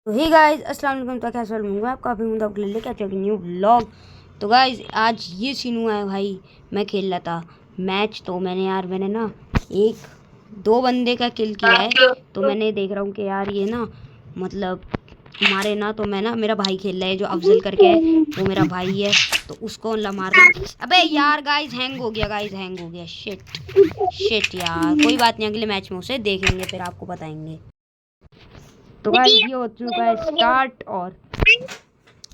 तो hey guys अस्सलाम वालेकुम। तो कैसे होंगे आप? काफ़ी हूँ आपके लिए क्या चल न्यू व्लॉग। तो गाइस आज ये सीन हुआ है भाई, मैं खेल रहा था मैच। तो मैंने ना एक दो बंदे का किल किया है। तो मैंने देख रहा हूँ कि यार ये ना मतलब हमारे ना तो मैं ना मेरा भाई खेल रहा है जो अफजल करके है, वो मेरा भाई है। तो उसको मार रहा हूँ। अबे यार गाइस हैंग हो गया शिट शिट यार, कोई बात नहीं, अगले मैच में उसे देखेंगे फिर आपको बताएंगे। तो गाइस ये हो चुका है स्टार्ट। और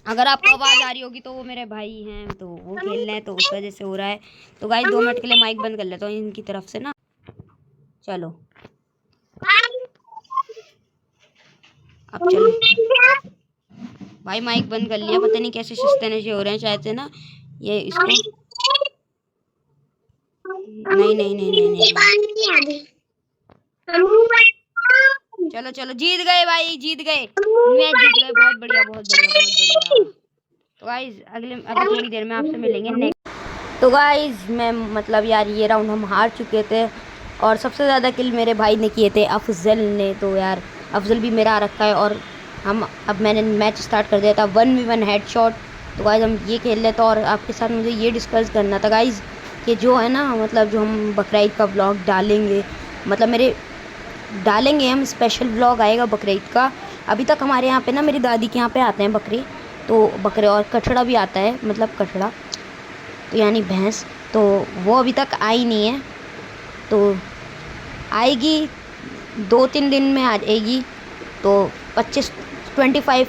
अगर आपको आवाज़ आ रही होगी तो वो मेरे भाई हैं, तो वो खेल रहे हैं तो उस वजह से हो रहा है। तो गाइस 2 मिनट के लिए माइक बंद कर लेता हूँ इनकी तरफ से ना। चलो अब चलो भाई, माइक बंद कर लिया। पता नहीं कैसे सिस्टम से हो रहे हैं, शायद से ना ये इसको नहीं नहीं नहीं नहीं नहीं, चलो चलो जीत गए भाई, जीत गए, मैच जीत गए। बहुत बढ़िया बहुत बढ़िया बहुत बढ़िया। तो गाइस अभी थोड़ी देर में आपसे मिलेंगे नेक्स्ट। तो गाइस मैं मतलब यार ये राउंड हम हार चुके थे और सबसे ज़्यादा किल मेरे भाई ने किए थे, अफजल ने। तो यार अफजल भी मेरा आ रखा है और अब मैंने मैच स्टार्ट कर दिया था 1v1 हेडशॉट। तो गाइस हम ये खेल लेते। और आपके साथ मुझे ये डिस्कस करना था गाइस कि जो है ना मतलब जो हम बकरीद का व्लॉग डालेंगे, मतलब मेरे डालेंगे हम, स्पेशल व्लॉग आएगा बकरीद का। अभी तक हमारे यहाँ पे ना मेरी दादी के यहाँ पे आते हैं बकरे, तो बकरे और कचड़ा भी आता है, मतलब कचड़ा तो यानी भैंस। तो वो अभी तक आई नहीं है, तो आएगी 2-3 दिन में आ जाएगी। तो 25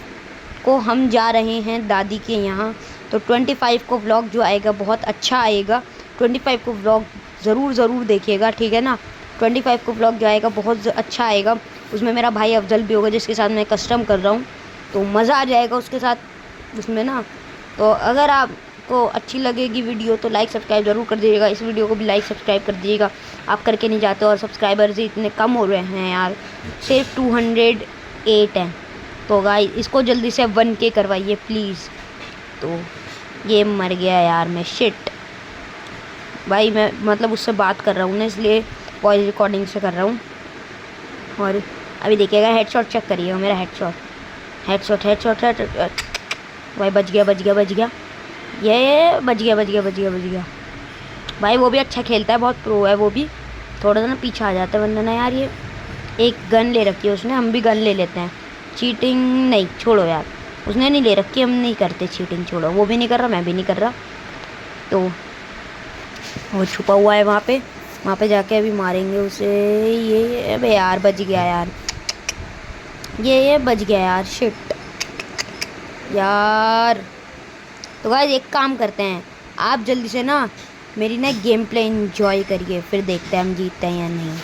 को हम जा रहे हैं दादी के यहाँ। तो 25 को व्लॉग जो आएगा बहुत अच्छा आएगा। 25 को व्लॉग ज़रूर देखिएगा, ठीक है ना। 25 को व्लॉग जो आएगा बहुत अच्छा आएगा। उसमें मेरा भाई अफजल भी होगा जिसके साथ मैं कस्टम कर रहा हूँ, तो मज़ा आ जाएगा उसके साथ उसमें ना। तो अगर आपको अच्छी लगेगी वीडियो तो लाइक सब्सक्राइब ज़रूर कर दीजिएगा। इस वीडियो को भी लाइक सब्सक्राइब कर दीजिएगा, आप करके नहीं जाते। और सब्सक्राइबर्स ही इतने कम हो रहे हैं यार, सिर्फ 208 हैं। तो गाइस इसको जल्दी से 1K करवाइए प्लीज़। तो ये मर गया यार, मैं शिट भाई, मैं मतलब उससे बात कर रहा हूँ ना, इसलिए वॉइस रिकॉर्डिंग से कर रहा हूँ। और अभी देखिएगा हेडशॉट चेक करिएगा मेरा, हेडशॉट भाई बच गया ये बच गया भाई। वो भी अच्छा खेलता है, बहुत प्रो है वो भी। थोड़ा सा ना पीछे आ जाता है वरना ना यार। ये एक गन ले रखी है उसने, हम भी गन ले लेते हैं। चीटिंग नहीं, छोड़ो यार, उसने नहीं ले रखी, हम नहीं करते चीटिंग, छोड़ो। वो भी नहीं कर रहा, मैं भी नहीं कर रहा। तो वो छुपा हुआ है वहाँ पे जाके अभी मारेंगे उसे। ये अबे यार बच गया यार, ये बच गया यार, शिट यार। तो गाइस एक काम करते हैं, आप जल्दी से ना मेरी ना गेम प्ले एंजॉय करिए, फिर देखते हैं हम जीतते हैं या नहीं।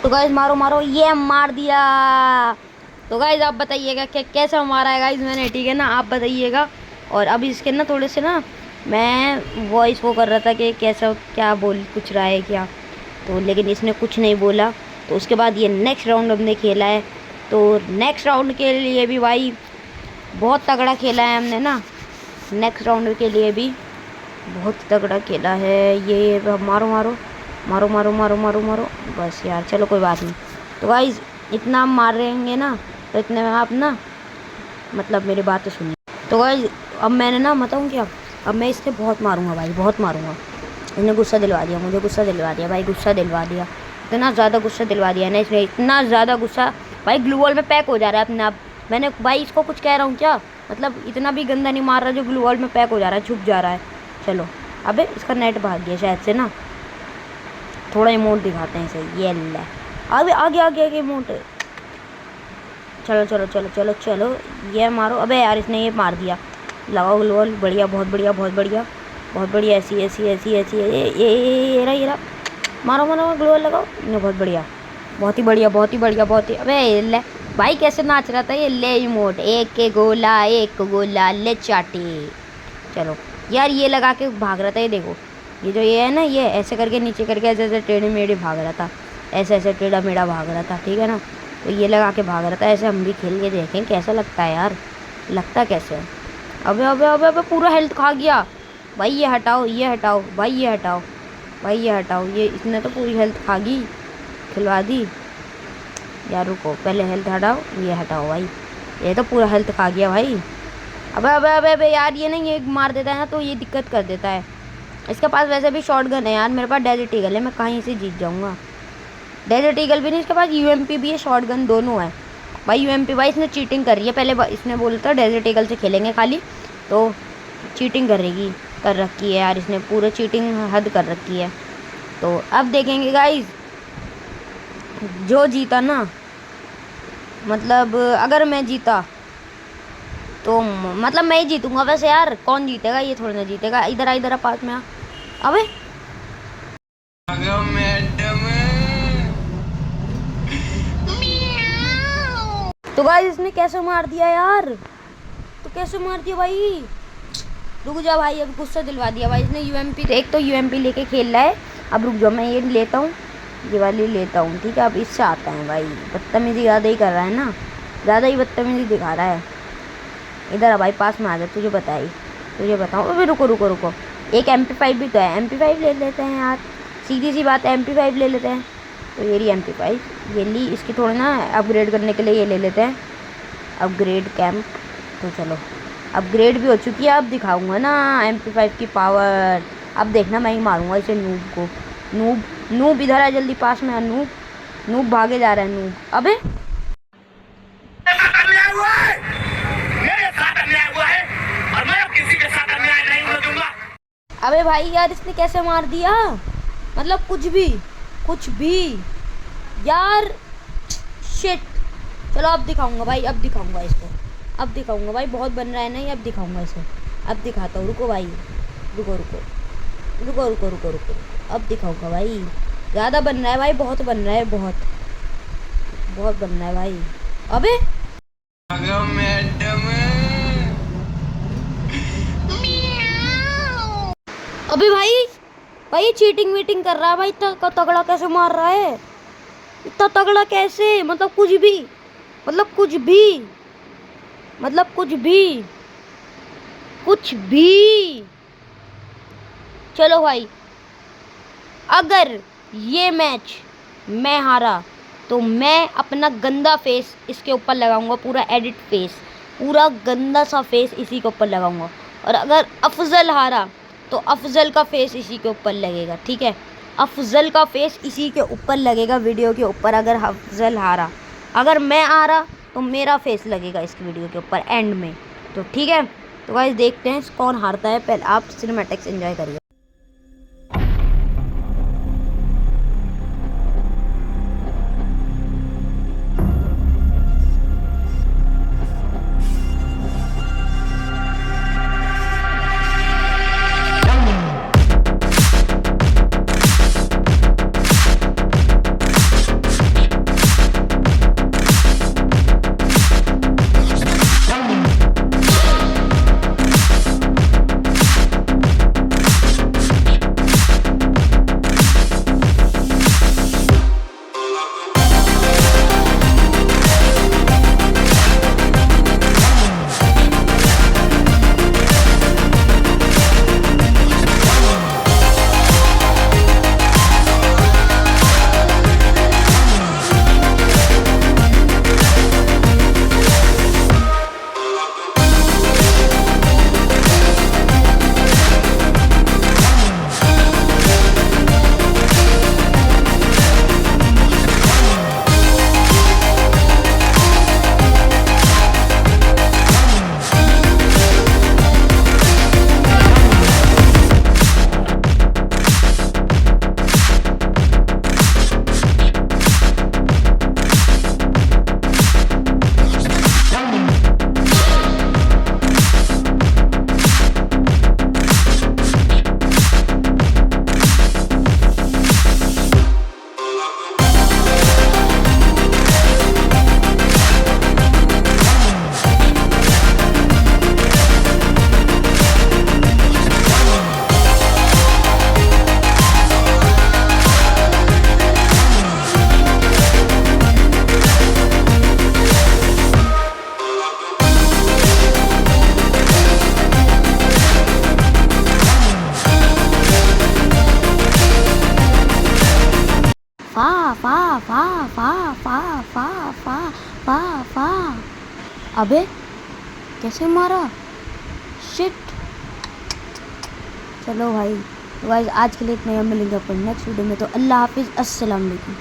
तो गाइस मारो मारो, ये मार दिया। तो गाइस आप बताइएगा कि कैसा मारा है गाइस मैंने, ठीक है ना, आप बताइएगा। और अब इसके ना थोड़े से ना मैं वॉइस वो कर रहा था कि कैसा क्या बोल कुछ रहा है क्या, तो लेकिन इसने कुछ नहीं बोला। तो उसके बाद ये नेक्स्ट राउंड हमने खेला है। तो नेक्स्ट राउंड के लिए भी भाई बहुत तगड़ा खेला है हमने ना, नेक्स्ट राउंड के लिए भी बहुत तगड़ा खेला है ये। मारो मारो मारो मारो मारो मारो मारो, बस यार चलो कोई बात नहीं। तो गाइस इतना हम मार रहेंगे ना, तो इतने में आप ना मतलब मेरी बात तो सुनिए। तो गाइस अब मैंने ना बताऊँ क्या, अब मैं इससे बहुत मारूंगा भाई, बहुत मारूंगा। इसने गुस्सा दिलवा दिया मुझे, गुस्सा दिलवा दिया भाई, गुस्सा दिलवा दिया, इतना ज़्यादा गुस्सा दिलवा दिया ना इसने, इतना ज़्यादा गुस्सा भाई ग्लू वॉल में पैक हो जा रहा है अपने आप। मैंने भाई इसको कुछ कह रहा हूँ क्या, मतलब इतना भी गंदा नहीं मार रहा जो ग्लू वॉल में पैक हो जा रहा है, छुप जा रहा है। चलो अबे इसका नेट भाग गया शायद से ना, थोड़ा इमोट दिखाते हैं इसे, ये ले आगे आगे आगे आगे इमोट। चलो चलो चलो चलो चलो ये मारो। अबे यार इसने ये मार दिया, लगाओ ग्लू वॉल, बढ़िया बहुत बढ़िया बहुत बढ़िया बहुत बढ़िया, ऐसी ऐसी ऐसी ऐसी ये रहा मारो मारो ग्लू वॉल लगाओ, ये बहुत बढ़िया बहुत ही बढ़िया बहुत ही बढ़िया बहुत ही। अबे ले भाई कैसे नाच रहा था ये, ले इमोट एक गोला ले चाटे। चलो यार ये लगा के भाग रहा था, ये देखो ये जो ये है ना, ये ऐसे करके नीचे करके ऐसे ऐसे टेढ़े मेढ़े भाग रहा था, ऐसे ऐसे टेढ़ा मेढ़ा भाग रहा था, ठीक है ना। तो ये लगा के भाग रहा था, ऐसे हम भी खेल के देखें कैसा लगता है यार, लगता कैसे है। अबे अबे अबे अबे पूरा हेल्थ खा गया भाई, ये हटाओ ये हटाओ भाई, ये हटाओ भाई ये हटाओ, ये इसने तो पूरी हेल्थ खा गई, खिलवा दी यार। रुको पहले हेल्थ हटाओ, ये हटाओ भाई, ये तो पूरा हेल्थ खा गया भाई। अबे अबे अबे अबे यार ये नहीं, ये मार देता है ना तो ये दिक्कत कर देता है। इसके पास वैसे भी शॉट गन है यार, मेरे पास डेजर्ट ईगल है, मैं कहीं से जीत जाऊँगा। डेजर्ट ईगल भी नहीं, इसके पास यूएमपी भी है, शॉट गन दोनों है भाई। यूएमपी भाई इसने चीटिंग कर रही है, पहले इसने बोला था डेजर्ट ईगल से खेलेंगे खाली, तो चीटिंग कर रखी है यार इसने, पूरे चीटिंग हद कर रखी है। तो अब देखेंगे गाइस जो जीता ना, मतलब अगर मैं जीता तो मतलब मैं ही जीतूंगा वैसे यार, कौन जीतेगा ये थोड़ा ना जीतेगा। इधर आ इधर आ पास में आ। अबे तो गाइस इसने कैसे मार दिया यार, तो कैसे मार दिया भाई, रुक जा भाई, अब गुस्सा दिलवा दिया भाई इसने। यूएमपी एक तो यूएमपी लेके खेल रहा है, अब रुक जाओ मैं ये लेता हूँ, ये वाली लेता हूँ, ठीक है। अब इससे आता है भाई, बदतमीजी ज़्यादा ही कर रहा है ना, ज़्यादा ही बदतमीजी दिखा रहा है। इधर आ भाई पास में आ जा, तुझे बताऊँ। अबे रुको रुको रुको, एक MP5 भी तो है, MP5 ले लेते हैं यार, सीधी सी बात है MP5 ले लेते हैं। तो ये रही MP5, ये ली, इसकी थोड़ी ना अपग्रेड करने के लिए ये ले लेते हैं अपग्रेड कैंप। तो चलो अपग्रेड भी हो चुकी है, अब दिखाऊंगा ना MP5 की पावर। अब देखना मैं ही मारूंगा इसे, नूब को। नूब इधर आ जल्दी पास में आ, नूब भागे जा रहा है नूब। अबे अबे भाई यार इसने कैसे मार दिया, मतलब कुछ भी यार, शिट। चलो अब दिखाऊंगा भाई, अब दिखाऊंगा इसको, अब दिखाऊंगा भाई, बहुत बन रहा है ना ये, अब दिखाऊंगा इसे, अब दिखाता हूँ। रुको भाई, रुको रुको रुको रुको रुको रुको, अब दिखाऊंगा भाई, ज़्यादा बन रहा है भाई, बहुत बन रहा है, बहुत बन रहा है भाई। अबे अबे भाई चीटिंग वीटिंग कर रहा है भाई, इतना तगड़ा कैसे मार रहा है, इतना तगड़ा कैसे, मतलब कुछ भी। चलो भाई अगर ये मैच मैं हारा तो मैं अपना गंदा फेस इसके ऊपर लगाऊंगा, पूरा एडिट फेस, पूरा गंदा सा फेस इसी के ऊपर लगाऊंगा। और अगर अफजल हारा तो अफजल का फेस इसी के ऊपर लगेगा, ठीक है, अफजल का फेस इसी के ऊपर लगेगा वीडियो के ऊपर। अगर अफजल हारा, अगर मैं हारा तो मेरा फेस लगेगा इस वीडियो के ऊपर एंड में, तो ठीक है। तो गाइस देखते हैं कौन हारता है, पहले आप सिनेमैटिक्स एंजॉय करिए। फा फा फा। अबे कैसे मारा, शिट। चलो भाई, तो गाइस आज के लिए इतना ही, मिलेंगे अपन नेक्स्ट वीडियो में। तो अल्लाह हाफिज़, अस्सलाम वालेकुम।